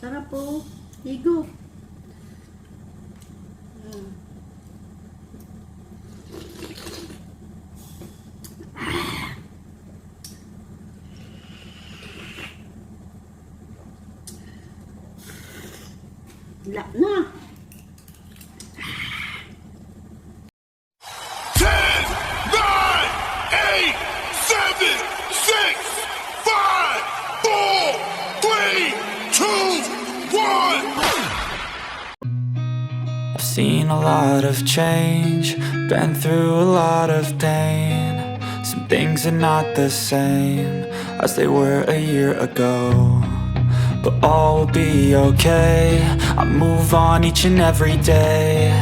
Sarap po. Higo. Lap na. 10, 9, 8, 7, 6, 5, 4, 3, 2, 1. I've seen a lot of change, been through a lot of pain. Some things are not the same as they were a year ago, but all will be okay. I move on each and every day.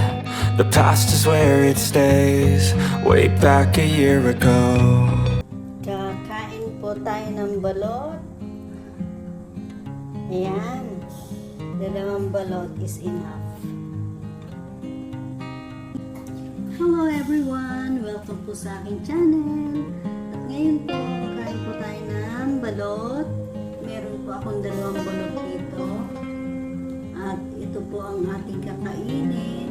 The past is where it stays, way back a year ago. Kakain po tayo ng balot. Ayan. 2 balot is enough. Hello everyone! Welcome po sa aking channel. At ngayon po, kain po tayo ng balot. Meron po akong 2 balot dito. At ito po ang ating kakainin.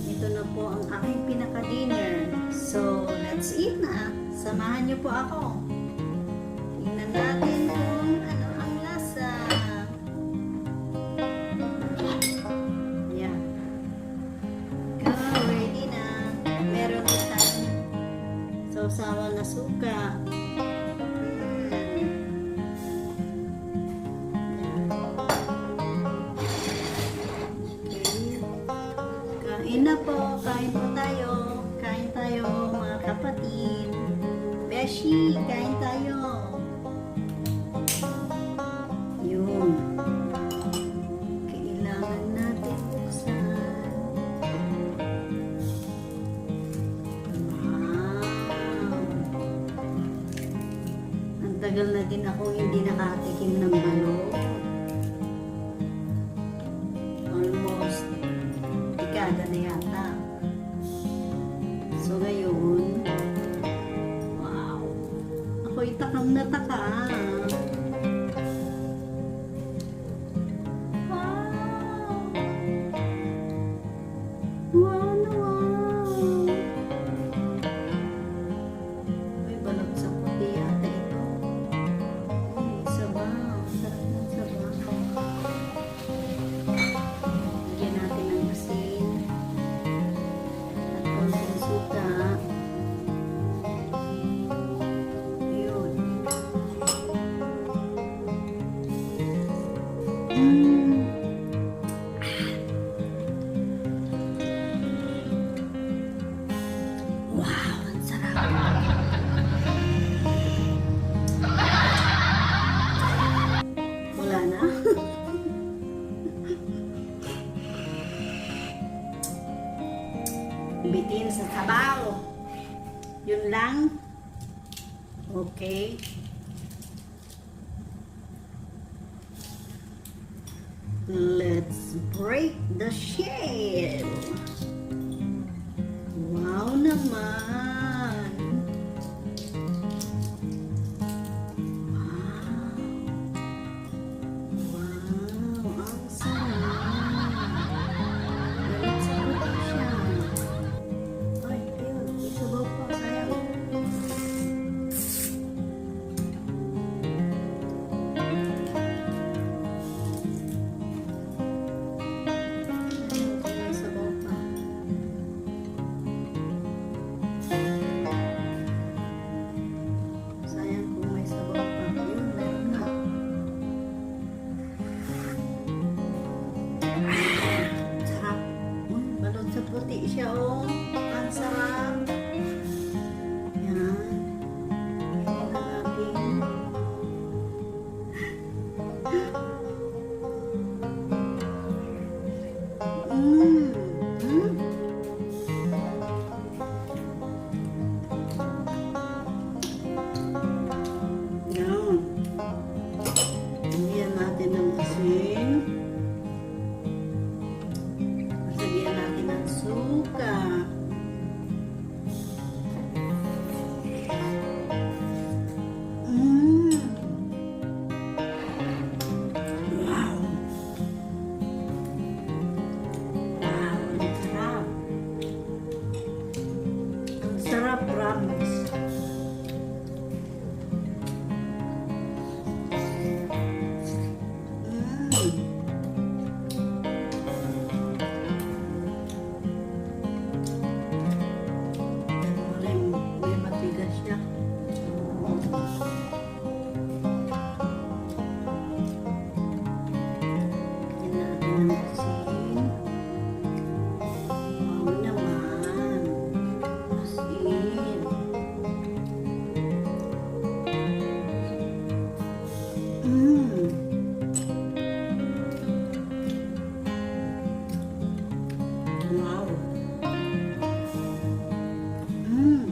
Ito na po ang aking pinaka-dinner. So, let's eat na. Samahan niyo po ako. Tingnan natin kung ano ang lasa. Yeah. Go, ready na. Meron po tayong sausawan na suka. Kain na po, kain po tayo. Kain tayo mga kapatid. Beshi, kain tayo. Yun. Kailangan natin buksan. Wow. Ang tagal na din ako hindi nakatikim ng balot. Almost dekada na yata. So ngayon, wow, ako'y takam na takam. Wow! Wow na wow! May balot sa puti ata ito. Sabaw. Sarap ng sabaw. Lagyan natin ng asin at konting suka. Yun. Wow, ang sarap. Wala na. Bitin sa sabaw. Yun lang. Okay. Let's break the shell. Wow naman. Wow. Wow, ang sarap. Galit sa puti siya. Ay, ayun. Isabaw pa. Sayang. Ayun, may sabaw pa. Wow. Mm.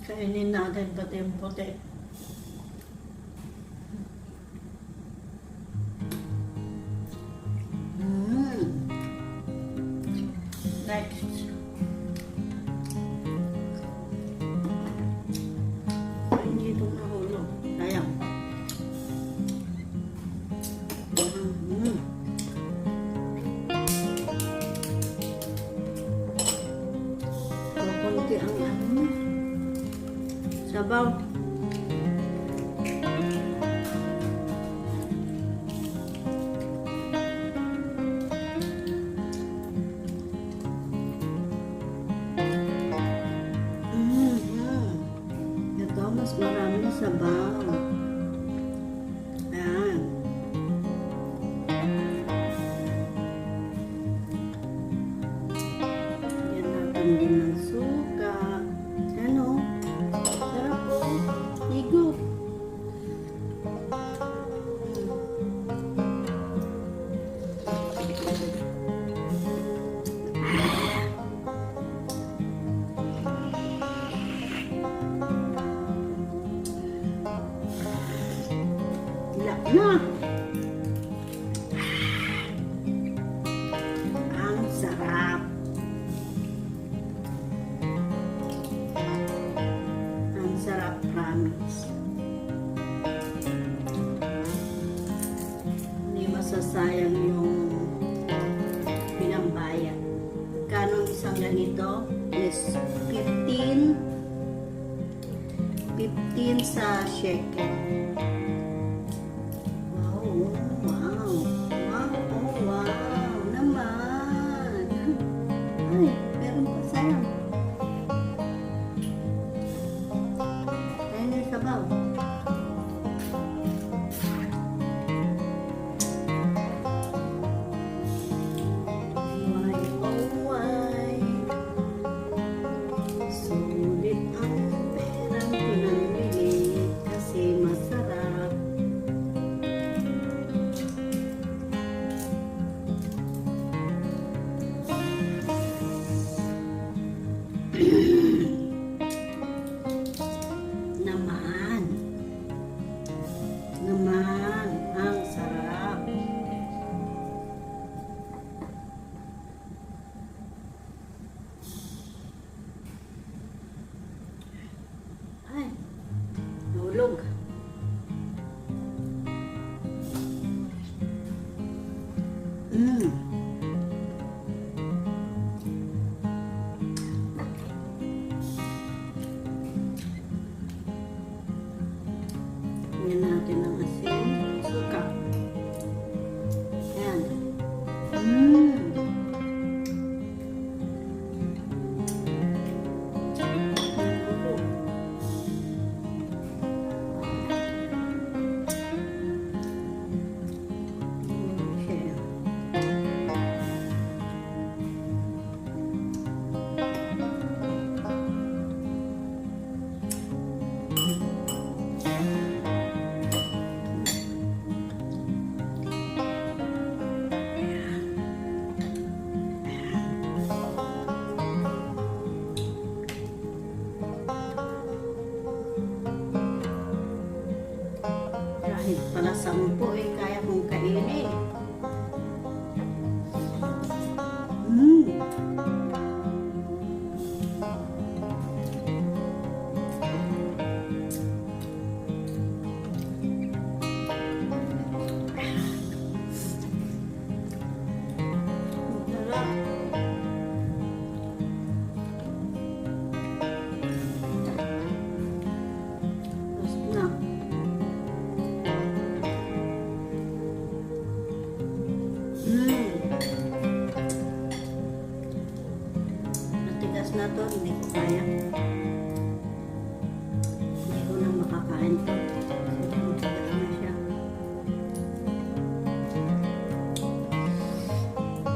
Kainin natin pati yung puti. Next. Ay, hindi ito nahulog. Sayang. Konti ang ano niya. Sabaw. Ito, mas marami sabaw. Ayan. Yan natin din ng suka. Ano? Sarap po. Igo. Ilak na. Ang sarap. Ang sarap, promise. Hindi masasayang yung pinambayad. Kanong isang ganito is 15 sa shekel. Wow, wow. Wow, oh, wow naman. Ay, meron pa sayang. Ayan yung sabaw. Why, oh why? Sulit ang perang pinambili kasi masarap.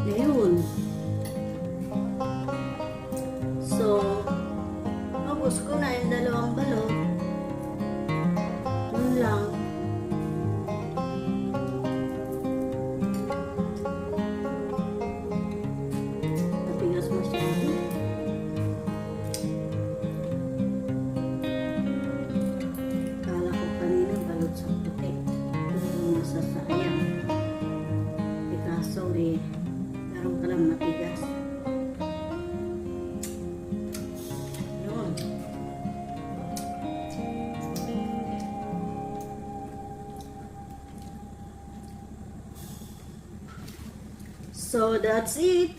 Ngayon. So, ubos ko na yung 2 balot. Yun lang. Napigas masyado. Kala ko kanina balot sa puti. Kung masasayang. Picasso meron ka lang matigas. Yun. So, that's it.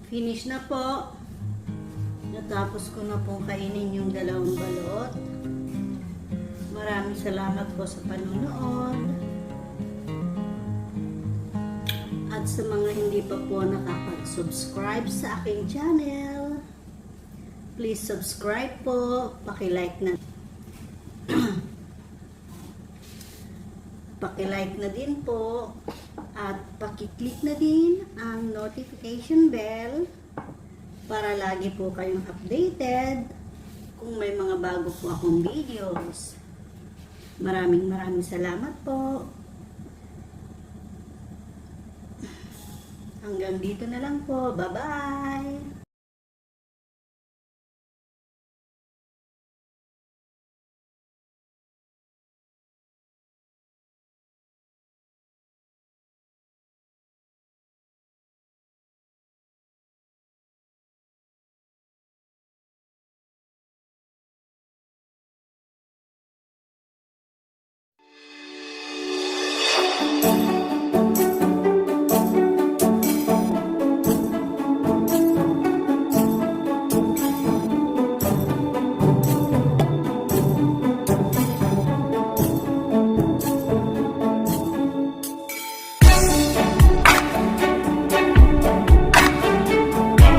Finish na po. Natapos ko na pong kainin yung 2 balot. Maraming salamat po sa panonood. At sa mga hindi pa po nakapag-subscribe sa aking channel, please subscribe po. Paki-like na. Paki-like na din po. At paki-click na din ang notification bell para lagi po kayong updated kung may mga bago po akong videos. Maraming salamat po. Hanggang dito na lang po. Bye-bye!